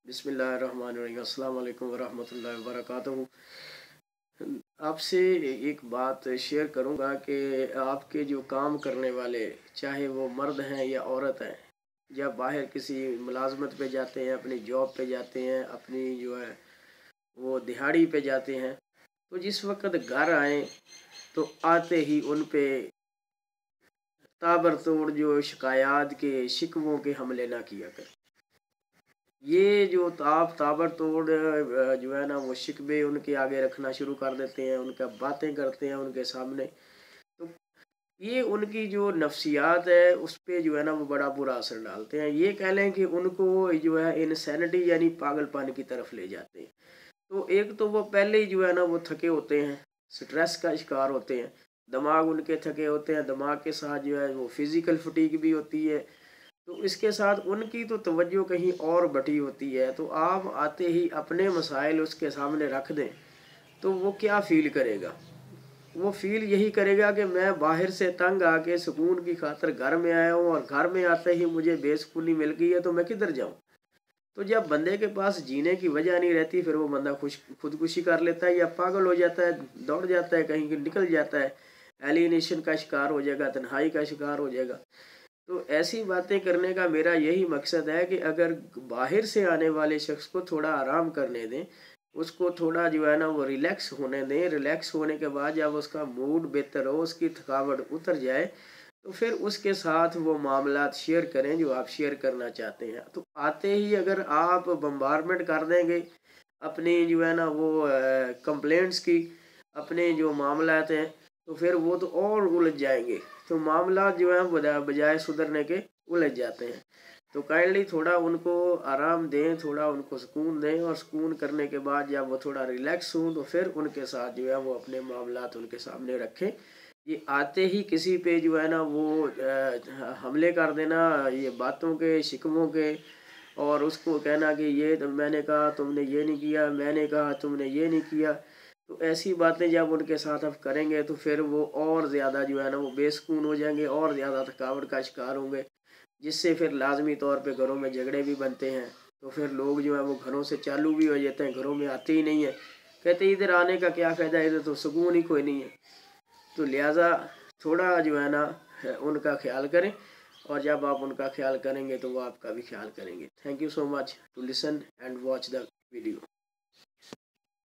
बिस्मिल्लाहिर्रहमानिर्रहीम। अस्सलाम वालेकुम वरहमतुल्लाहि वबरकातुहू। आपसे एक बात शेयर करूंगा कि आपके जो काम करने वाले, चाहे वो मर्द हैं या औरत हैं, या बाहर किसी मुलाजमत पे जाते हैं, अपनी जॉब पे जाते हैं, अपनी जो है वो दिहाड़ी पे जाते हैं, तो जिस वक्त घर आए तो आते ही उन पे ताबड़तोड़ जो शिकायत के शिकवों के हमले ना किया करें। ये जो ताबड़तोड़ जो है ना वो शिकवे उनके आगे रखना शुरू कर देते हैं, उनका बातें करते हैं उनके सामने, तो ये उनकी जो नफ्सियात है उस पे जो है ना वो बड़ा बुरा असर डालते हैं। ये कह लें कि उनको जो है इंसैनिटी यानी पागलपन की तरफ ले जाते हैं। तो एक तो वो पहले ही जो है ना वो थके होते हैं, स्ट्रेस का शिकार होते हैं, दिमाग उनके थके होते हैं, दिमाग के साथ जो है वो फिज़िकल फटीग भी होती है, तो इसके साथ उनकी तो तवज्जो कहीं और बटी होती है। तो आप आते ही अपने मसाइल उसके सामने रख दें तो वो क्या फ़ील करेगा? वो फ़ील यही करेगा कि मैं बाहर से तंग आके सुकून की खातिर घर में आया हूँ और घर में आते ही मुझे बेसुकूनी मिल गई है, तो मैं किधर जाऊँ? तो जब बंदे के पास जीने की वजह नहीं रहती, फिर वो बंदा खुदकुशी कर लेता है या पागल हो जाता है, दौड़ जाता है, कहीं निकल जाता है, एलियनेशन का शिकार हो जाएगा, तन्हाई का शिकार हो जाएगा। तो ऐसी बातें करने का मेरा यही मकसद है कि अगर बाहर से आने वाले शख्स को थोड़ा आराम करने दें, उसको थोड़ा जो है ना वो रिलैक्स होने दें। रिलैक्स होने के बाद जब उसका मूड बेहतर हो, उसकी थकावट उतर जाए, तो फिर उसके साथ वो मामलात शेयर करें जो आप शेयर करना चाहते हैं। तो आते ही अगर आप बम्बारमेंट कर देंगे अपनी जो है ना वो कंप्लेंट्स की, अपने जो मामलात हैं, तो फिर वो तो और उलझ जाएंगे। तो मामला जो है बजाय सुधरने के उलझ जाते हैं। तो काइंडली थोड़ा उनको आराम दें, थोड़ा उनको सुकून दें, और सुकून करने के बाद जब वो थोड़ा रिलैक्स हों तो फिर उनके साथ जो है वो अपने मामलात उनके सामने रखें। ये आते ही किसी पे जो है ना वो हमले कर देना, ये बातों के शिकवों के, और उसको कहना कि ये तो मैंने कहा तुमने ये नहीं किया, मैंने कहा तुमने ये नहीं किया, तो ऐसी बातें जब उनके साथ आप करेंगे तो फिर वो और ज़्यादा जो है ना वो बेसुकून हो जाएंगे और ज़्यादा थकावट का शिकार होंगे, जिससे फिर लाजमी तौर पे घरों में झगड़े भी बनते हैं। तो फिर लोग जो है वो घरों से चालू भी हो जाते हैं, घरों में आते ही नहीं है, कहते इधर आने का क्या फ़ायदा, इधर तो सुकून ही कोई नहीं है। तो लिहाजा थोड़ा जो है ना उनका ख्याल करें, और जब आप उनका ख्याल करेंगे तो वो आपका भी ख्याल करेंगे। Thank you so much to listen and watch the video.